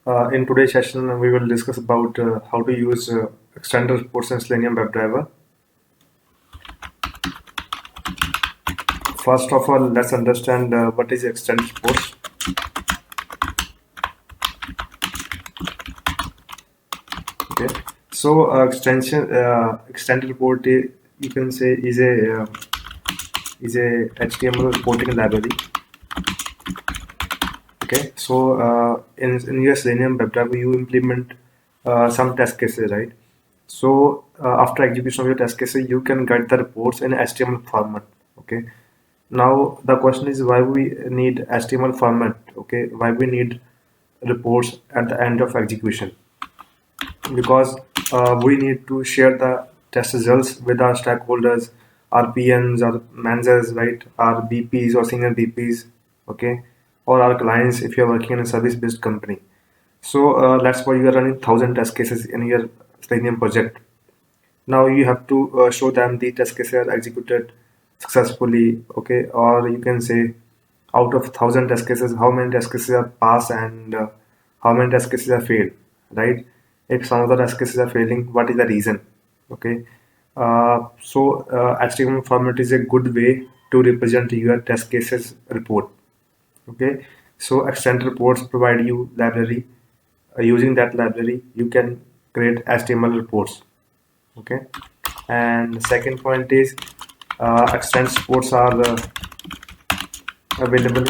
In today's session, we will discuss about how to use extended reports in Selenium WebDriver. First of all, let's understand what is extended reports. Okay, so extended report, you can say, is a HTML reporting library. Okay, so in your Selenium WebDriver, you implement some test cases, right? So after execution of your test cases, you can get the reports in HTML format. Okay. Now the question is why we need HTML format. Okay, why we need reports at the end of execution? Because we need to share the test results with our stakeholders, our PMs, our managers, right? Our BPs or senior BPs, okay, or our clients if you're working in a service-based company. So that's why you are running 1,000 test cases in your Selenium project. Now you have to show them the test cases are executed successfully, okay, or you can say out of 1,000 test cases, how many test cases are passed and how many test cases are failed, right? If some of the test cases are failing, what is the reason? Okay, HTML format is a good way to represent your test cases report. Okay, so extended reports provide you library. Using that library, you can create HTML reports. Okay, and the second point is extended reports are available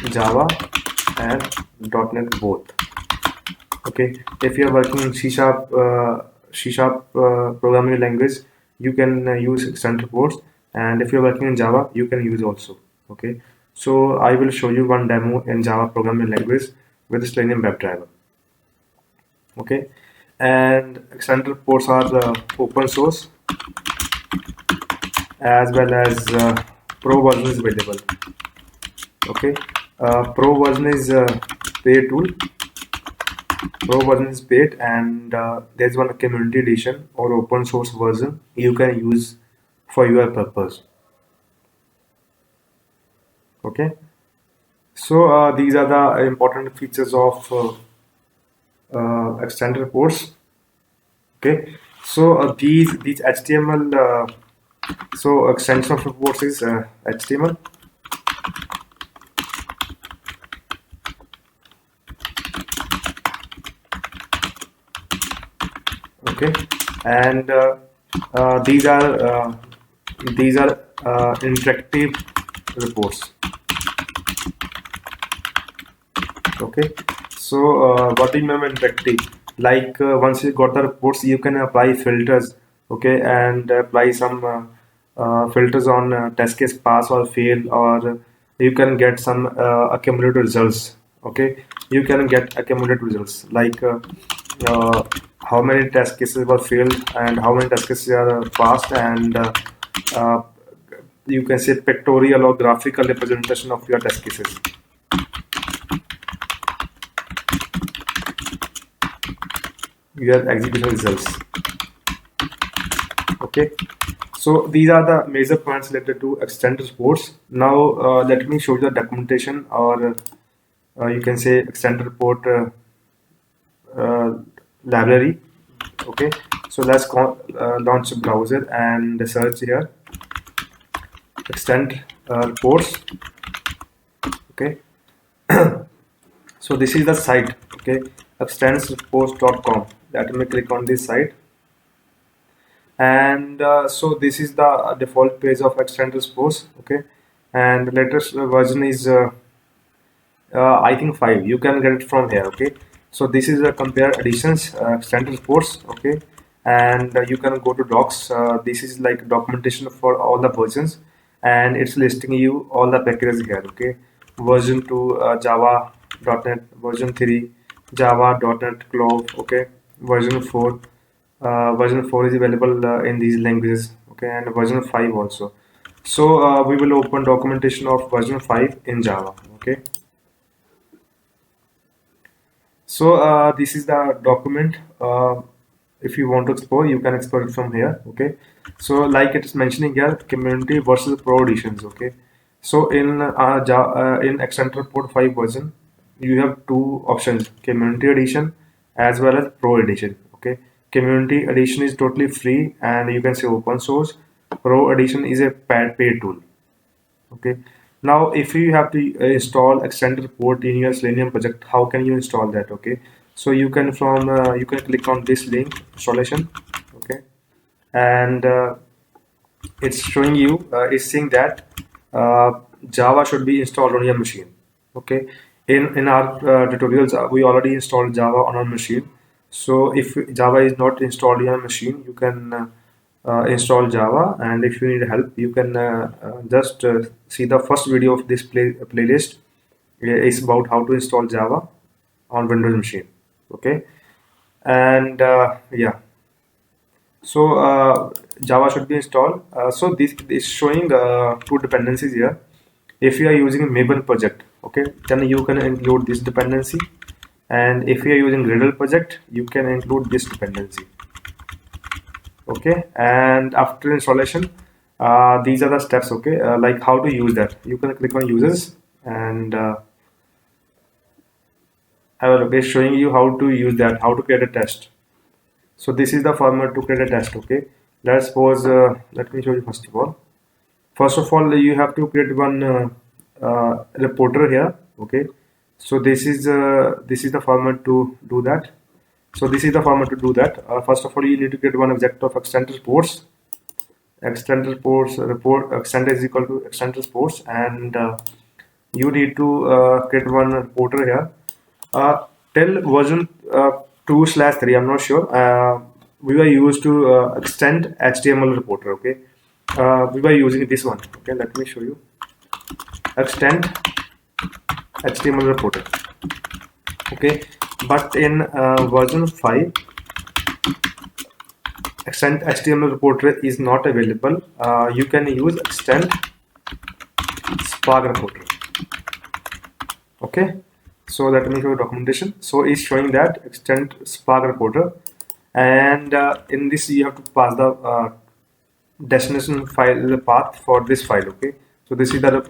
in Java and .NET both. Okay, if you are working in C Sharp programming language, you can use extended reports, and if you are working in Java, you can use also. Okay, so I will show you one demo in Java programming language with Selenium WebDriver. Okay, and extended reports are open source as well as pro version is available. Okay, pro version is paid tool. Pro version is paid, and there's one community edition or open source version you can use for your purpose. Okay, so these are the important features of extended reports. Okay, so these HTML so extension of reports is HTML. Okay, and these are interactive reports. Okay, so what do you mean interactive? Like once you got the reports, you can apply filters. Okay, and apply some filters on test case pass or fail, or you can get some accumulated results. Okay, you can get accumulated results like how many test cases were failed and how many test cases are passed, and uh, you can say pictorial or graphical representation of your test cases. Your execution results. Okay, so these are the major points related to extended reports. Now let me show you the documentation, or you can say extended report library. Okay, so let's launch a browser and search here extend reports. Okay, so this is the site. Okay, extendsreports.com. Let me click on this site, and so this is the default page of extended reports. Okay, and the latest version is I think 5. You can get it from here. Okay, so this is a compare editions extended reports. Okay, and you can go to docs. This is like documentation for all the versions, and it's listing you all the packages here. Okay, version 2 Java.NET, version 3 Java.NET Clove. Okay, version 4 version 4 is available in these languages. Okay, and version 5 also. So we will open documentation of version 5 in Java. Okay, so this is the document. If you want to explore, you can explore it from here. Okay, so like it is mentioning here, community versus pro editions. Okay, so in extended report 5 version, you have two options: community edition as well as pro edition. Okay, community edition is totally free and you can say open source. Pro edition is a paid tool. Okay, now if you have to install extended report in your Selenium project, how can you install that? Okay, so you can you can click on this link, installation. Okay, and it's showing you, it's saying that uh, Java should be installed on your machine. Okay, in our tutorials, we already installed Java on our machine. So if Java is not installed on your machine, you can install Java, and if you need help, you can just see the first video of this playlist. It's about how to install Java on Windows machine. Okay, and yeah, so Java should be installed. So this is showing two dependencies here. If you are using a Maven project, okay, then you can include this dependency, and if you are using Gradle project, you can include this dependency. Okay, and after installation, these are the steps. Okay, like how to use that. You can click on users and I will be showing you how to use that, how to create a test. So this is the format to create a test. Okay, let's suppose let me show you first of all. First of all, you have to create one reporter here. Okay, so this is the format to do that. So this is the format to do that. First of all, you need to create one object of extend reports. Extend reports report extend is equal to extend reports, and you need to create one reporter here. Till version 2/3, I'm not sure. We were used to extend HTML reporter. Okay, we were using this one. Okay, let me show you. Extend HTML reporter. Okay, but in version 5, extend HTML reporter is not available. You can use extend Spark reporter. Okay, so let me show you documentation. So it's showing that extend Spark reporter, and in this you have to pass the destination file, the path for this file. Okay, so this is the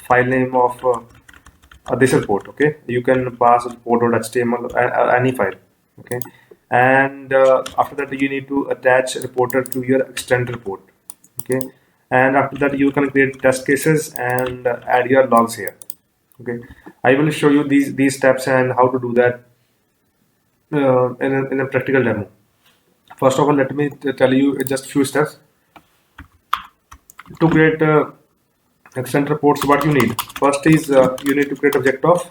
file name of this report. Okay, you can pass report.html, any file. Okay, and after that you need to attach reporter to your extend report. Okay, and after that you can create test cases and add your logs here. Okay, I will show you these steps and how to do that in a practical demo. First of all, let me tell you just few steps to create extend reports. What you need first is you need to create object of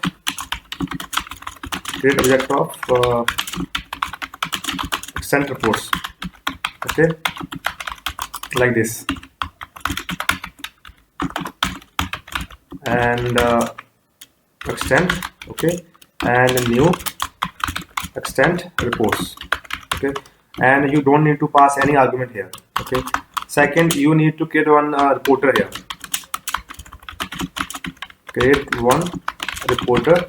extend reports. Okay, like this, and extend. Okay, and new extend reports. Okay, and you don't need to pass any argument here. Okay, second, you need to create one reporter here. Create one reporter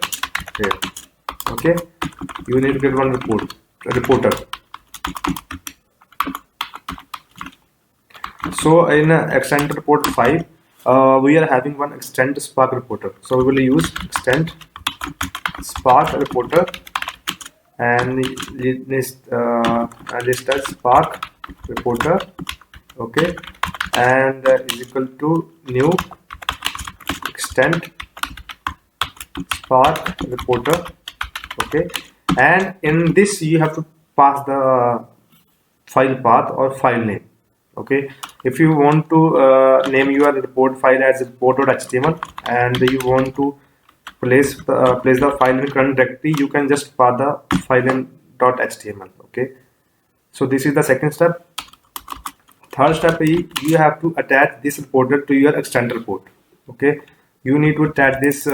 here. Okay, you need to create one reporter. So in extend report 5, we are having one extend Spark reporter. So we will use extend Spark reporter and list as Spark reporter. Okay, and is equal to new extend Spark reporter. Okay, and in this you have to pass the file path or file name. Okay, if you want to name your report file as report.html and you want to place the file in current directory, you can just pass the file in .html. Okay, so this is the second step. Third step is you have to attach this reporter to your extend report. Okay, you need to attach this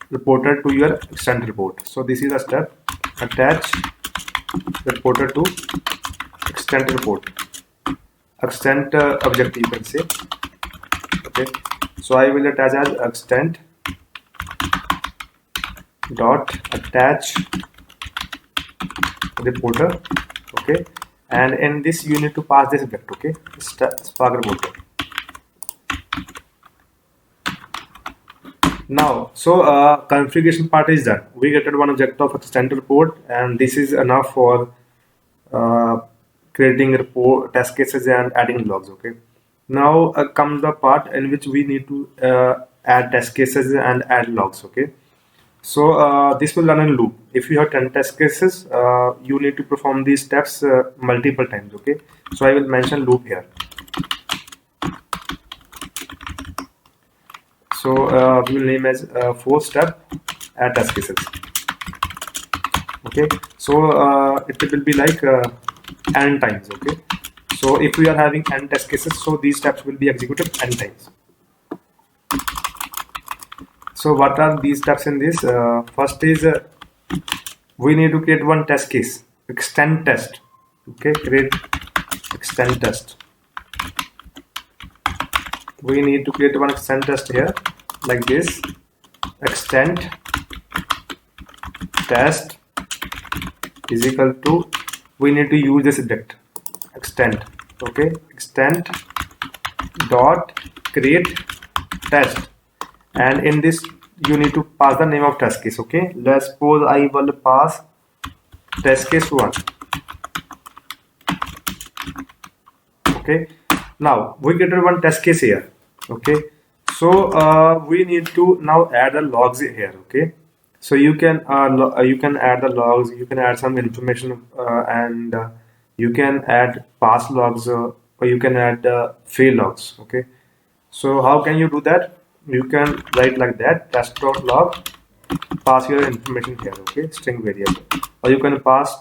reporter to your extend report. So this is the step: attach reporter to extend report. Extend object, you can say. Okay, so I will attach as extend dot attach reporter. Okay, and in this you need to pass this object. Okay, Spark reporter. Now, so configuration part is done. We created one object of extend report, and this is enough for uh, creating report test cases and adding logs. Okay. Now comes the part in which we need to add test cases and add logs. Okay. So this will run in loop. If you have 10 test cases, you need to perform these steps multiple times. Okay. So I will mention loop here. So we will name as 4-step add test cases. Okay. So it will be like n times. Okay. So if we are having n test cases, so these steps will be executed n times. So what are these steps in this? First is we need to create one test case, extend test. Okay, create extend test. We need to create one extend test here, like this. Extend test is equal to, we need to use this object, extend. Okay, extend dot create test, and in this you need to pass the name of test case. Okay, let's suppose I will pass test case 1. Okay, now we created one test case here. Okay, so we need to now add the logs here. Okay, so you can add the logs, you can add some information, and you can add pass logs, or you can add fail logs. Okay, so how can you do that? You can write like that, test.log, pass your information here. Okay, string variable, or you can pass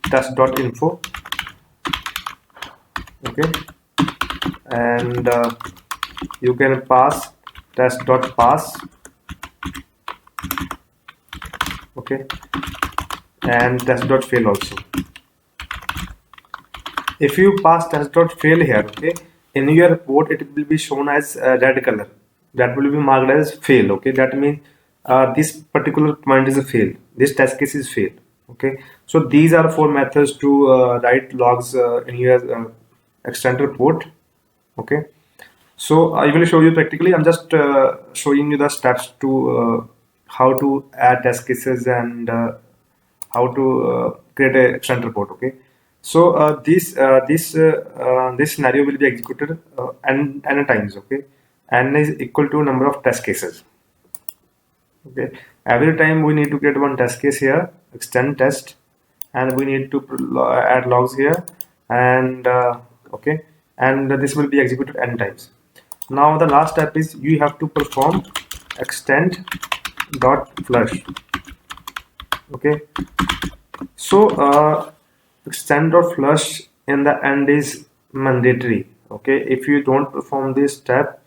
test.info. Okay, and you can pass test.pass. Okay, and test.fail also. If you pass test.fail here, okay, in your report it will be shown as red color. That will be marked as fail. Okay, that means this particular point is a fail. This test case is fail. Okay, so these are 4 methods to write logs in your extend report. Okay, so I will show you practically. I'm just showing you the steps to how to add test cases and how to create a extend report. Okay, so this scenario will be executed n times. Okay, n is equal to number of test cases. Okay, every time we need to create one test case here, extend test, and we need to add logs here, and okay, and this will be executed n times. Now the last step is you have to perform extend dot flush. Okay, so extend dot flush in the end is mandatory. Okay, if you don't perform this step,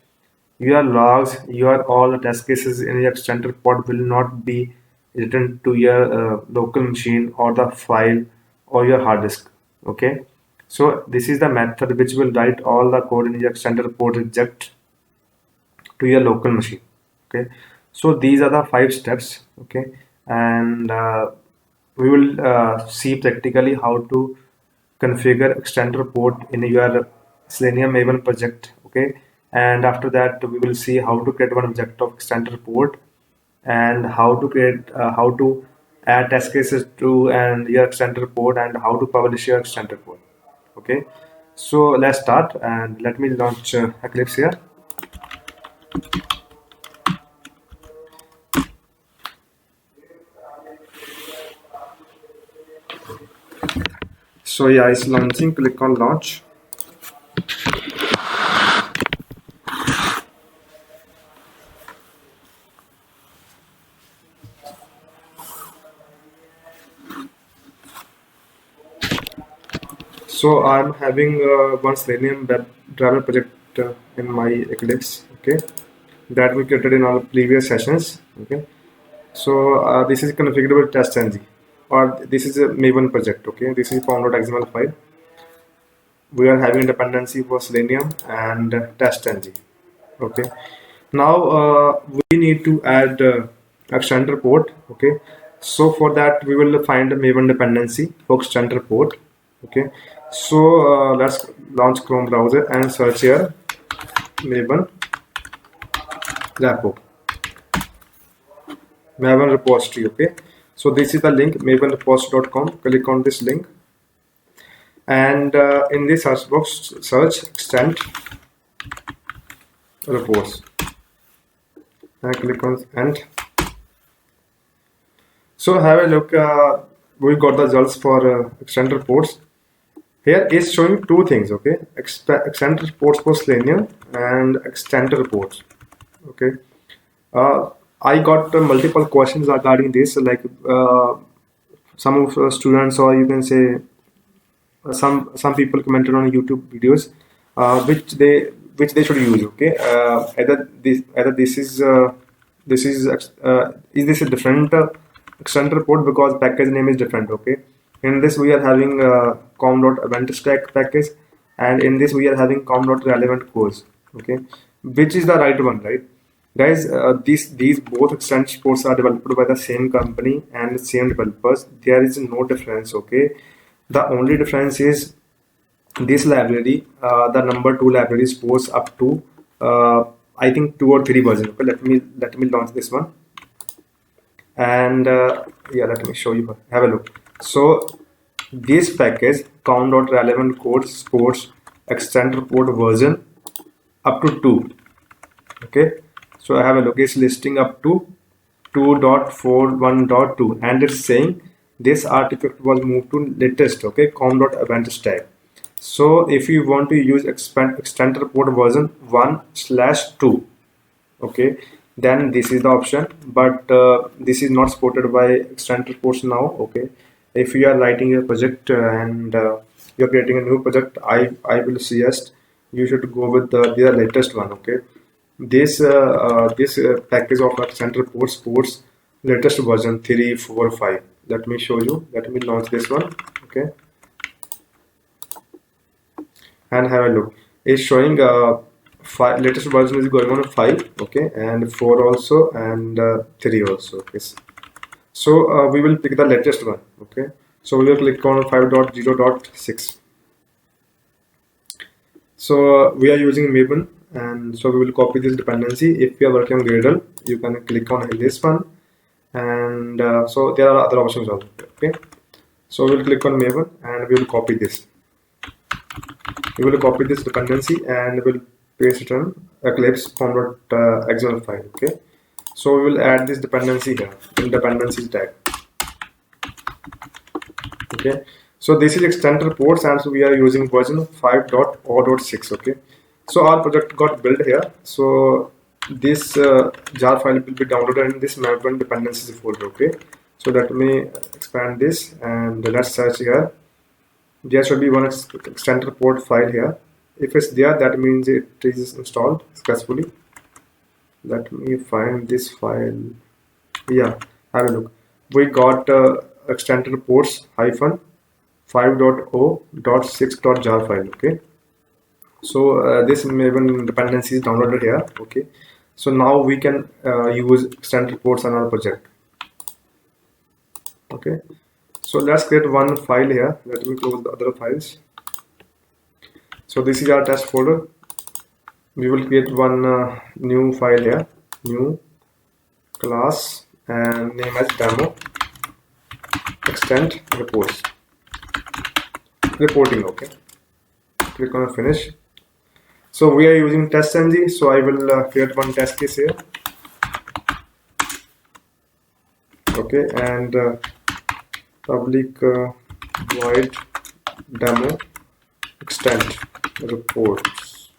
your logs, your all the test cases in your extend report will not be written to your local machine or the file or your hard disk. Okay, so this is the method which will write all the code in your extend report reject to your local machine. Okay, so these are the 5 steps. Okay, and we will see practically how to configure extend report in your Selenium Maven project. Okay, and after that we will see how to create one object of extend report, and how to create how to add test cases to and your extend report, and how to publish your extend report. Okay, so let's start, and let me launch Eclipse here. So yeah, it's launching. Click on launch. So I'm having one Selenium WebDriver project in my Eclipse. Okay, that we created in our previous sessions. Okay, so this is configurable test.ng, or this is a Maven project. Okay, this is pom.xml file. We are having dependency for Selenium and test.ng. Okay, now we need to add extend report. Okay, so for that we will find a Maven dependency for extend report. Okay, so let's launch Chrome browser and search here Maven repo. Maven repository. Okay, so this is the link, mavenrepository.com. Click on this link, and in this search box, search extent reports, and click on end. So have a look. We got the results for extent reports. Here is showing two things. Okay, extent reports for Selenium and extent reports. Okay, I got multiple questions regarding this, like some of students, or you can say some people commented on YouTube videos, which they should use. Okay, either this is this a different extent report because package name is different. Okay, in this we are having com.eventstack package, and in this we are having com.relevant course. Okay, which is the right one, right? Guys, these both extent reports are developed by the same company and same developers. There is no difference. Okay, the only difference is this library, the number 2 library supports up to I think 2 or 3 versions. Okay, let me launch this one, and yeah, let me show you. Have a look. So this package com.relevant code supports extent report version up to 2. Okay, so I have a look. It's listing up to 2.41.2, and it's saying this artifact was moved to latest. Okay, com.eventstack. So if you want to use extent report version 1/2, okay, then this is the option, but this is not supported by extent reports now. Okay, if you are writing a project and you're creating a new project, I will suggest you should go with the latest one. Okay, this package of extent reports supports latest version 3, 4, 5. Let me show you. Let me launch this one. Okay, and have a look. It's showing latest version is going on 5. Okay, and 4 also, and 3 also. Okay, so we will pick the latest one. Okay, so we will click on 5.0.6. so we are using Maven, and so we will copy this dependency. If you are working on Gradle, you can click on this one, and so there are other options also. Okay, so we'll click on Maven and we will copy this. We will copy this dependency and we'll paste it on Eclipse com.xml file. Okay, so we will add this dependency here in dependencies tag. Okay, so this is extent reports, and so we are using version 5.0.6. Okay, so our project got built here. So this jar file will be downloaded in this Maven dependencies folder. Okay, so let me expand this and let's search here. There should be one extent report file here. If it's there, that means it is installed successfully. Let me find this file. Yeah, have a look. We got extent reports hyphen 5.0.6.jar file. Okay, so this Maven dependency is downloaded here. Okay, so now we can use extent reports on our project. Okay, so let's create one file here. Let me close the other files. So this is our test folder. We will create one new file here, new class, and name as demo extent reports reporting. Okay, click on finish. So we are using TestNG, so I will create one test case here. Okay, and public void demo extent reports.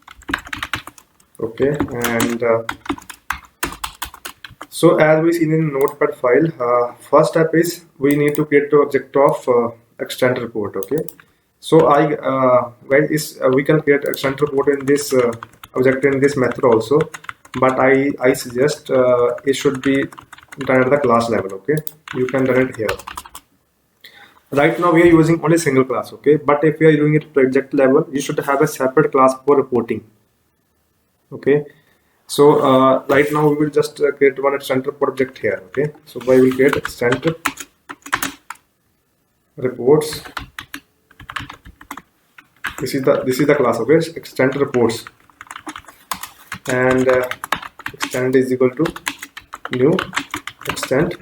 Okay, and so as we seen in notepad file, first step is we need to create the object of extent report. Okay, so we can create extent report in this object in this method also, but I suggest it should be done at the class level. Okay, you can run it here. Right now we are using only single class. Okay, but if we are doing it project level, you should have a separate class for reporting. Okay, so right now we will just create one extent report object here. Okay, so we will create extent reports. This is the class. Okay, extent reports, and extent is equal to new extend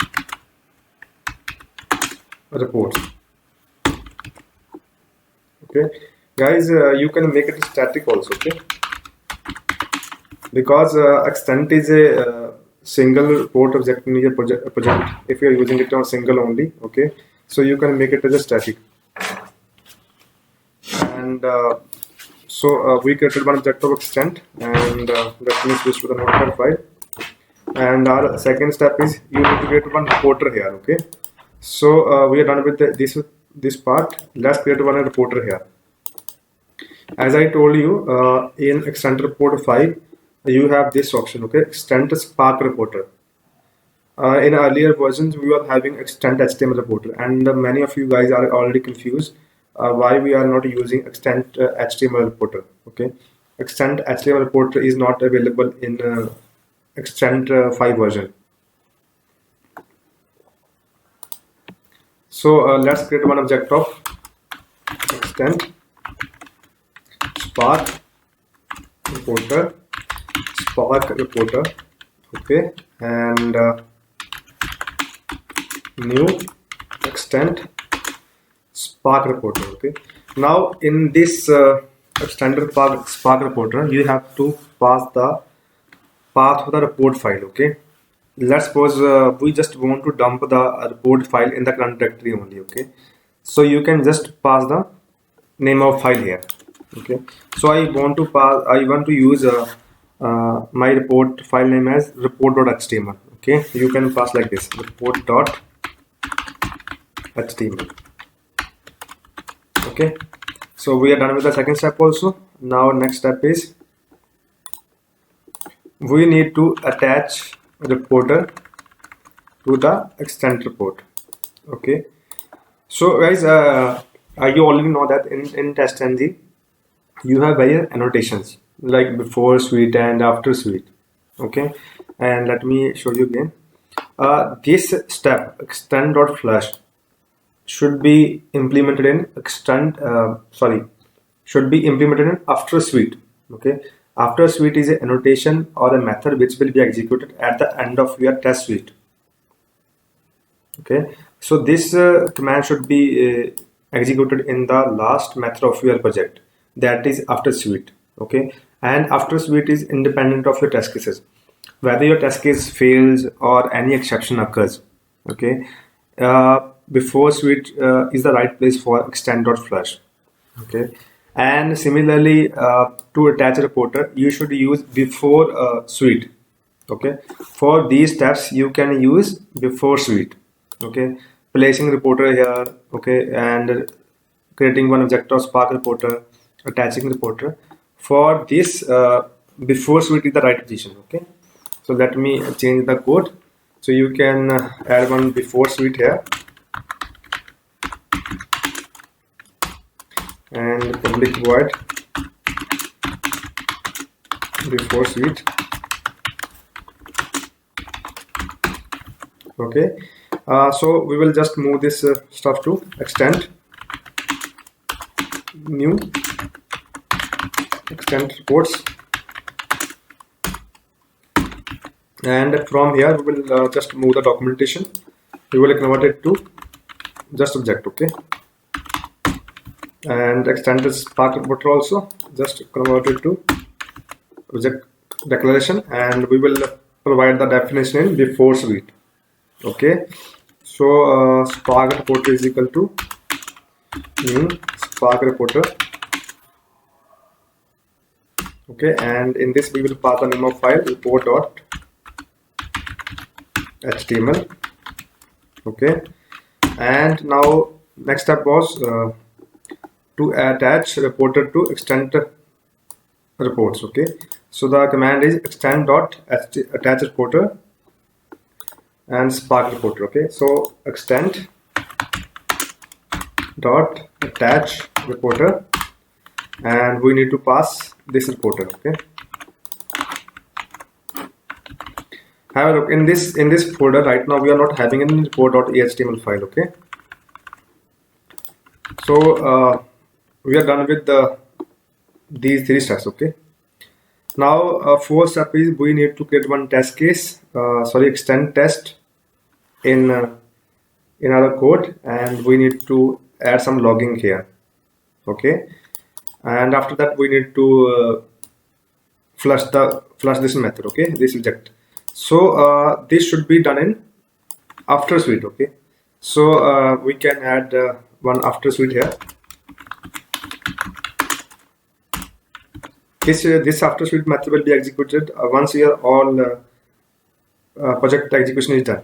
reports. Okay, guys, you can make it static also. Okay, because extend is a single report object in your project. If you are using it on single only, okay, so you can make it as a static. And we created one object of extend, and let me switch to the notepad file. And our second step is you need to create one reporter here. Okay, so we are done with this part. Let's create one reporter here. As I told you, in extend report 5 you have this option. Okay, extend Spark reporter. In earlier versions we were having extend HTML reporter, and many of you guys are already confused why we are not using extend HTML reporter. Okay, extend HTML reporter is not available in extend 5 version. So let's create one object of extend Spark reporter, okay, and new extend Spark reporter. Okay, now in this extended Spark reporter you have to pass the path of the report file. Okay, let's suppose we just want to dump the report file in the current directory only. Okay, so you can just pass the name of file here. Okay, so I want to use my report file name as report.html. okay, you can pass like this, report.html. okay, so we are done with the second step also. Now next step is we need to attach reporter to the extend report. Okay, so guys, you already know that in TestNG you have various annotations like before suite and after suite. Okay, and let me show you again. This step extend.flush should be implemented in should be implemented in after suite. Okay, after suite is an annotation or a method which will be executed at the end of your test suite. Okay, so this command should be executed in the last method of your project, that is after suite. Okay, and after suite is independent of your test cases, whether your test case fails or any exception occurs. Okay, before suite is the right place for extend.flush. Okay, and similarly to attach a reporter you should use before suite. Okay, for these steps you can use before suite. Okay, placing reporter here. Okay, and creating one object of Spark reporter, attaching reporter. For this before suite is the right position. Okay, so let me change the code, so you can add one before suite here, and public void before suite. Okay, so we will just move this stuff to extend new extend reports, and from here we will just move the documentation. We will convert it to just object. Okay, and extend the Spark reporter also just convert it to object declaration, and we will provide the definition in before suite. Okay, so Spark reporter is equal to new Spark reporter. Okay, and in this we will pass the name of file report.html. okay, and now next step was to attach reporter to extend reports. Okay, so the command is extend.attach reporter and Spark reporter. Okay, so extend dot attach reporter, and we need to pass this reporter. Okay, have a look in this folder. Right now we are not having any report.html file. Okay, so we are done with these three steps. Okay, now fourth step is we need to create one test case, extend test in our code, and we need to add some logging here. Okay, and after that we need to flush this method. Okay, this reject. So this should be done in after suite. Okay, so we can add one after suite here. This after suite method will be executed once your all project execution is done.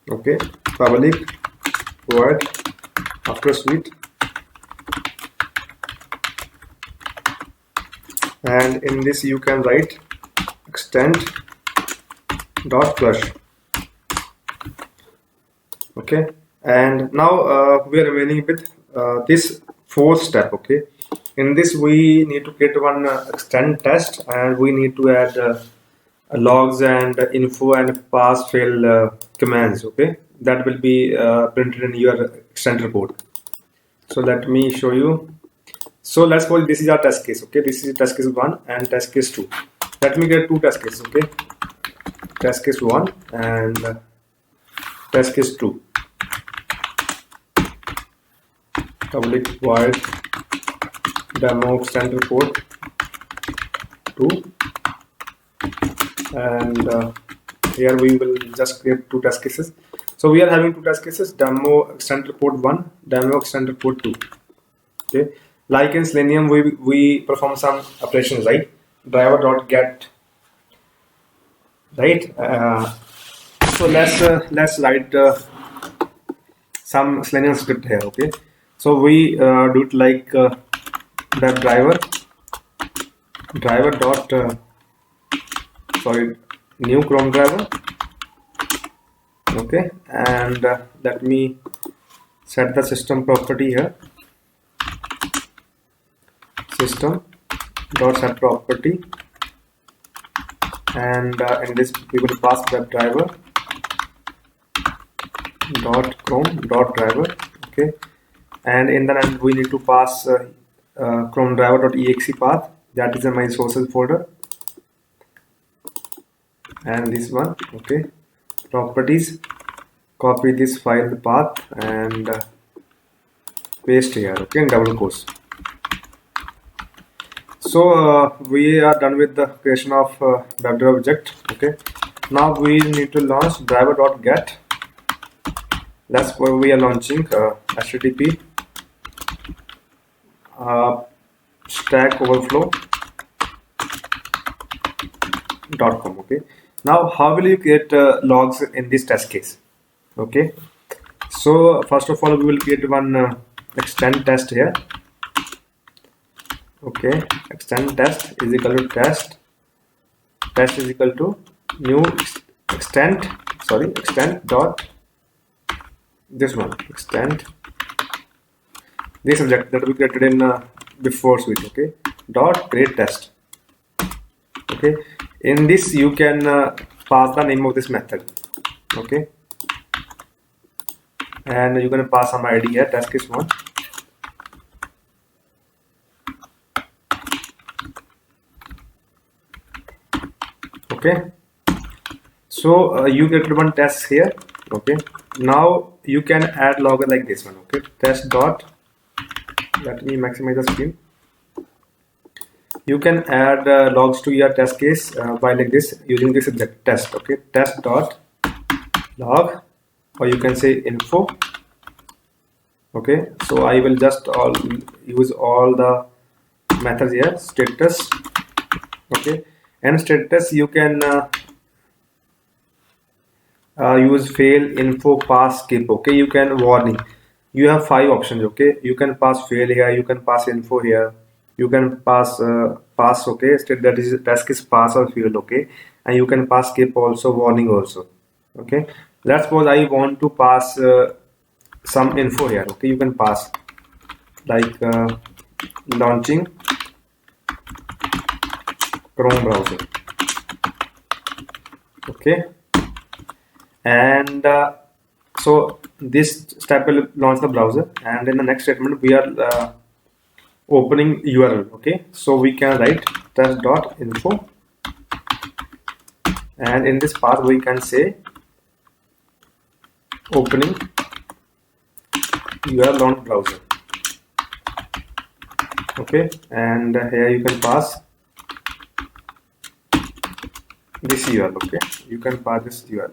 Okay, public void after suite, and in this you can write extend dot flush. Okay, and now we are remaining with this fourth step. Okay, in this we need to create one extend test, and we need to add logs and info and pass fail commands. Okay, that will be printed in your extend report. So let me show you. So let's suppose this is our test case. Okay, this is test case 1 and test case 2. Let me get two test cases. Okay, test case 1 and test case 2. Public void demo extend report 2, and here we will just create two test cases. So we are having two test cases: demo extend report 1, demo extend report 2. Okay, like in Selenium we perform some operations, right? Driver.get, right? So let's write some Selenium script here. Okay, so we do it like web driver dot new Chrome driver. Okay, and let me set the system property here. System dot set property, and in this we will pass web driver dot Chrome dot driver. Okay, and in the end we need to pass Chrome driver dot exe path, that is in my sources folder, and this one. Okay, properties, copy this file path and paste here. Okay, in double quotes. So we are done with the creation of WebDriver object. Okay, now we need to launch driver.get. That's where we are launching HTTP Stack Overflow.com. Okay, now how will you create logs in this test case? Okay, so first of all we will create one extend test here. Okay, extend test is equal to test is equal to new extend dot this one, extend this object that we created in before suite. Okay, dot create test. Okay, in this you can pass the name of this method. Okay, and you can pass some ID here, test case 1. Okay, so you get one test here. Okay, now you can add logger like this one. Okay, test dot, let me maximize the screen. You can add logs to your test case by like this, using this object test. Okay, test dot log, or you can say info. Okay, so I will just use all the methods here. Status. Okay, and status you can use fail, info, pass, skip. Okay, you can warning. You have 5 options. Okay, you can pass fail here, you can pass info here, you can pass pass. Okay, state that is task is pass or fail. Okay, and you can pass skip also, warning also. Okay, let's suppose I want to pass some info here. Okay, you can pass like launching Chrome browser. Okay, and so this step will launch the browser, and in the next statement we are opening URL. Okay, so we can write test.info, and in this path we can say opening URL on browser. Okay, and here you can pass this URL. Okay, you can pass this URL.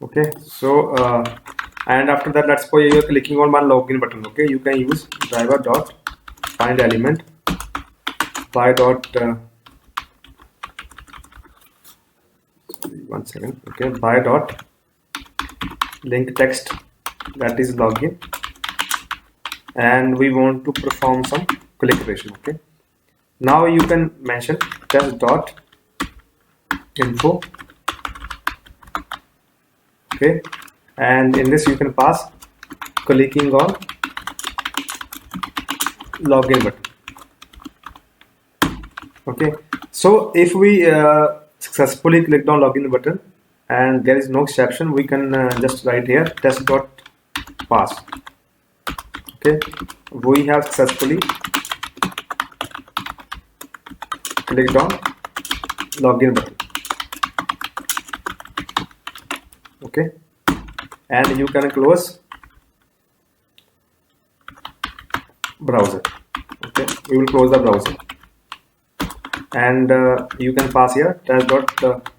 Okay, so and after that, let's suppose you're clicking on one login button. Okay, you can use driver dot find element by dot one second. Okay, by dot link text, that is login, and we want to perform some click operation. Okay, now you can mention test dot info. Okay, and in this you can pass clicking on login button. Okay, so if we successfully clicked on login button and there is no exception, we can just write here test dot pass. Okay, we have successfully clicked on login button. Okay, and you can close browser. Okay, we will close the browser, and you can pass here test dot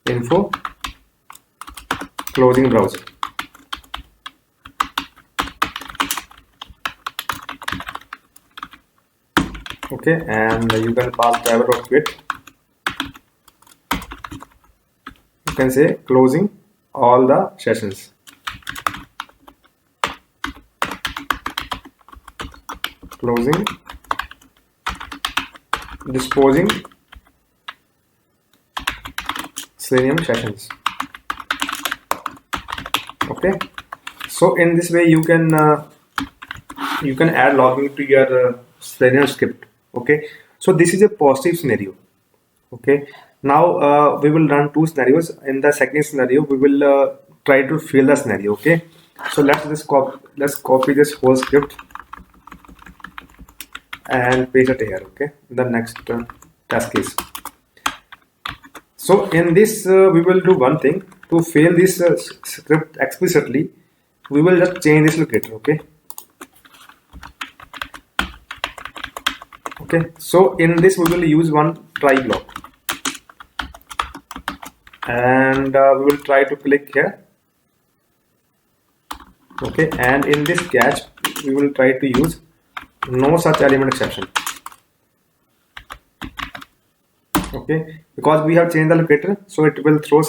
info closing browser. Okay, and you can pass driver dot quit. You can say closing all the sessions. Closing, disposing Selenium sessions. Okay, so in this way you can add logging to your Selenium script. Okay, so this is a positive scenario. Okay, now we will run two scenarios. In the second scenario, we will try to fail the scenario. Okay, so let's copy this whole script and paste it here. Okay, the next task case. So in this we will do one thing to fail this script explicitly. We will just change this locator. Okay. Okay, so in this we will use one try block, and we will try to click here. Okay, and in this catch we will try to use no such element exception. Okay, because we have changed the locator, so it will throw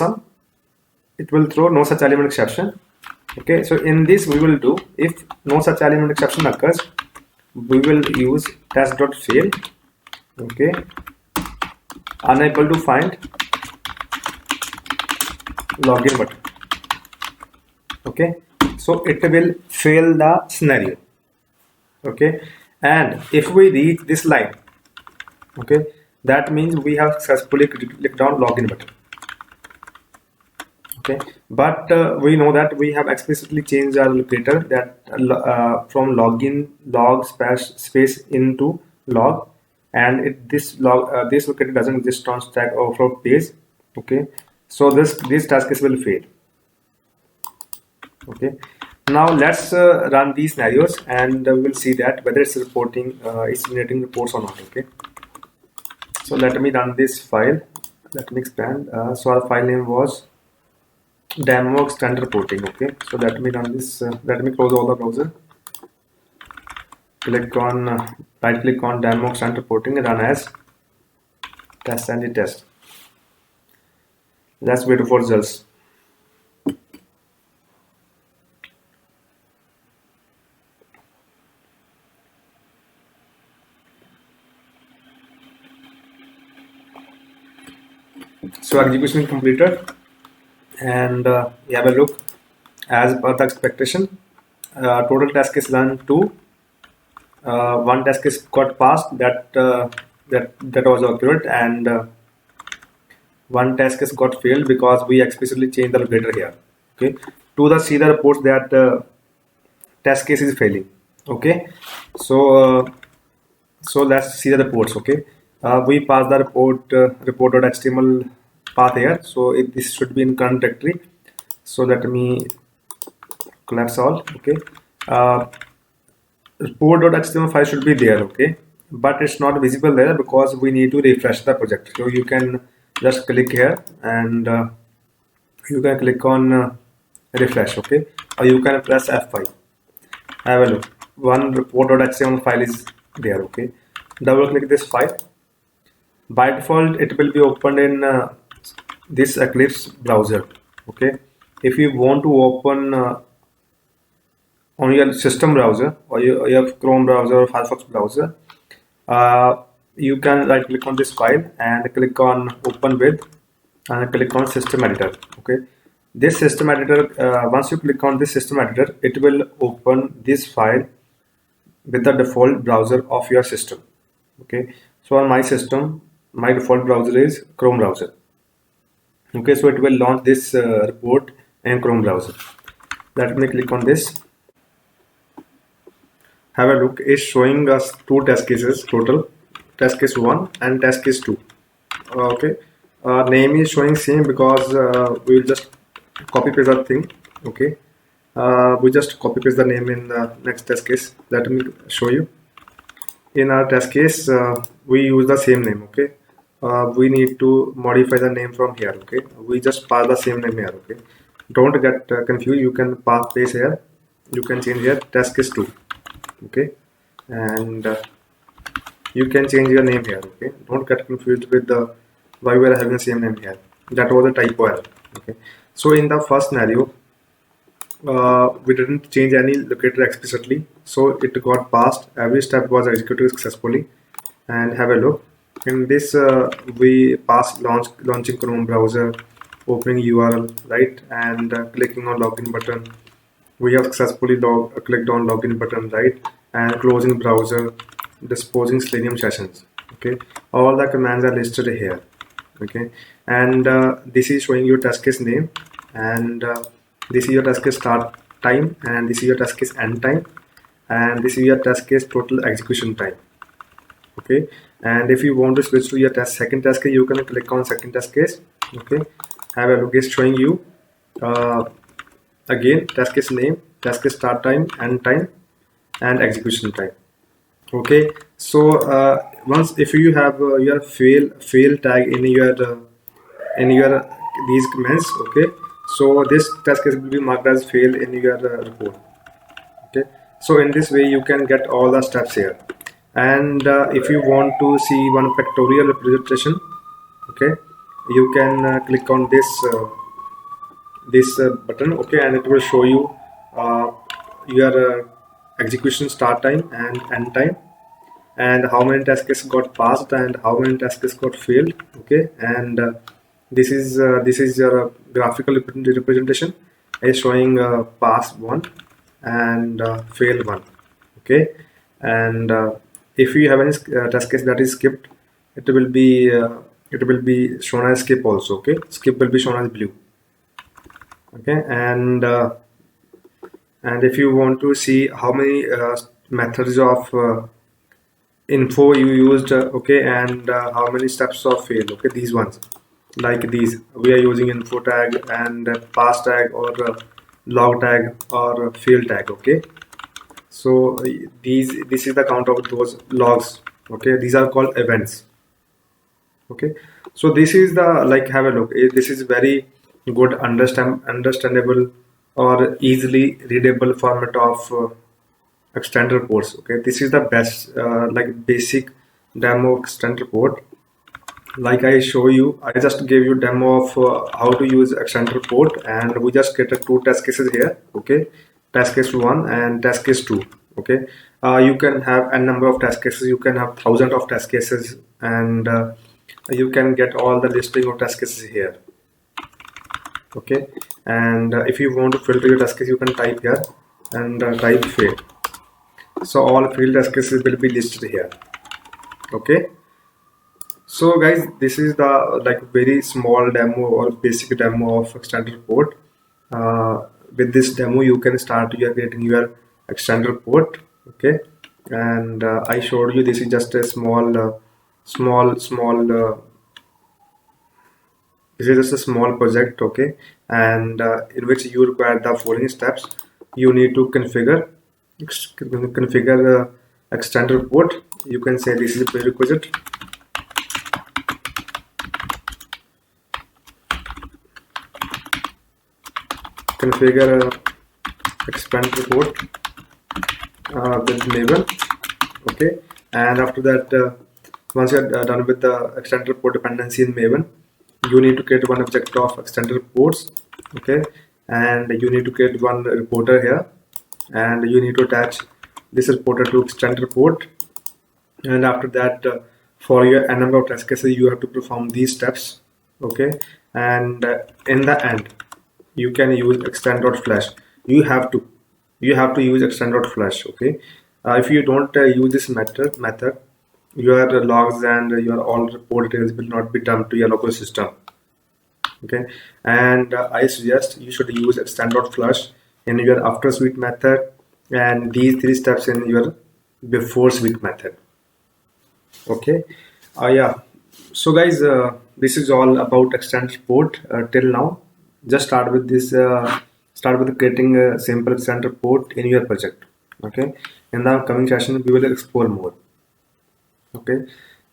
no such element exception. Okay, so in this we will do, if no such element exception occurs, we will use test.fail. Okay, unable to find login button. Okay, so it will fail the scenario. Okay, and if we reach this line, okay, that means we have successfully clicked on login button. Okay, but we know that we have explicitly changed our locator that from login log space into log, and this locator doesn't exist on Stack Overflow page. Okay, so this task case will fail. Okay, now let's run these scenarios and we will see that whether it's generating reports or not. Okay, so let me run this file. Let me expand. So our file name was demo extend reporting. Okay, so let me run this. Let me close all the browser. Click on right click on demo extend reporting and run as test and test. Let's wait for results. So execution completed, and you have a look as per the expectation. Total task is run 2. One task is got passed, that was accurate, and one task is got failed because we explicitly changed the locator here. Okay, to see the reports that test case is failing. Okay, so let's see the reports. Okay, We pass the report.html path here, so this should be in current directory. So let me collapse all. Okay, uh, report.html file should be there. Okay, but it's not visible there because we need to refresh the project. So you can just click here and you can click on refresh. Okay, or you can press F5. Have a look. One report.html file is there. Okay, double click this file. By default it will be opened in this Eclipse browser. Okay, if you want to open on your system browser or your Chrome browser or Firefox browser, you can right click on this file and click on open with and click on system editor. Okay, this system editor, once you click on this system editor, it will open this file with the default browser of your system. Okay, so on my system my default browser is Chrome browser. Okay, so it will launch this report in Chrome browser. Let me click on this. Have a look. It's showing us two test cases total, test case 1 and test case 2. Okay, name is showing same because we will just copy paste that thing. Okay, we just copy paste the name in the next test case. Let me show you. In our test case we use the same name. Okay, we need to modify the name from here. Okay, we just pass the same name here. Okay, don't get confused. You can pass paste here, you can change here test case 2. Okay, and you can change your name here. Okay, don't get confused with the why we are having the same name here. That was a typo error. Okay, so in the first scenario we didn't change any locator explicitly, so it got passed. Every step was executed successfully. And have a look. In this we pass launching Chrome browser, opening URL, right, and clicking on login button. We have successfully clicked on login button, right, and closing browser, disposing Selenium sessions. Okay, all the commands are listed here. Okay, and this is showing your test case name, and this is your test case start time, and this is your test case end time, and this is your test case total execution time. Okay, and if you want to switch to your second test case, you can click on second test case. Okay, have a look. It's showing you again test case name, test case start time, end time, and execution time. Okay, so once if you have your fail tag in your these commands. Okay, so this test case will be marked as fail in your report. Okay, so in this way you can get all the steps here. And if you want to see one factorial representation, okay, you can click on this button. Okay, and it will show you your execution start time and end time, and how many test cases got passed and how many test cases got failed. Okay, and this is your graphical representation is showing pass 1 and fail 1. Okay, and if you have any test case that is skipped, it will be shown as skip also. Okay, skip will be shown as blue. Okay, and if you want to see how many methods of info you used, okay, and how many steps of fail. Okay, these ones, like these, we are using info tag and pass tag or log tag or fail tag. Okay, so this is the count of those logs. Okay, these are called events. Okay, so this is the, like, have a look. This is very good understandable or easily readable format of extend reports. Okay, this is the best like basic demo extend report. Like I show you, I just gave you demo of how to use extend report, and we just created two test cases here. Okay, test case 1 and test case 2. Okay, you can have a number of test cases, you can have thousands of test cases, and you can get all the listing of test cases here. Okay, and if you want to filter your test case, you can type here and type fail. So all failed test cases will be listed here. Okay, so guys, this is the like very small demo or basic demo of extend report. With this demo you can start creating your extend report. Okay, and I showed you this is just a small small this is just a small project, okay, and in which you require the following steps. You need to configure the extend report. You can say this is a prerequisite. Configure expand report with Maven, okay, and after that, once you're done with the extend report dependency in Maven, you need to create one object of extend reports, okay, and you need to create one reporter here, and you need to attach this reporter to extend report, and after that, for your n number of test cases, you have to perform these steps, okay, and in the end, you can use extend.flash. You have to use extend.flash, okay. If you don't use this method, your logs and your all report details will not be dumped to your local system, okay. And I suggest you should use extend.flash in your after sweep method and these three steps in your before sweep method, okay. Yeah, so guys, this is all about extend report till now. Just start with creating a simple extend report in your project, okay. In the coming session we will explore more, okay.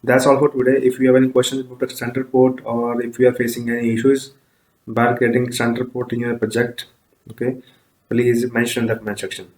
That's all for today. If you have any questions about extend report, or if you are facing any issues by creating extend report in your project, okay, please mention in the comment section.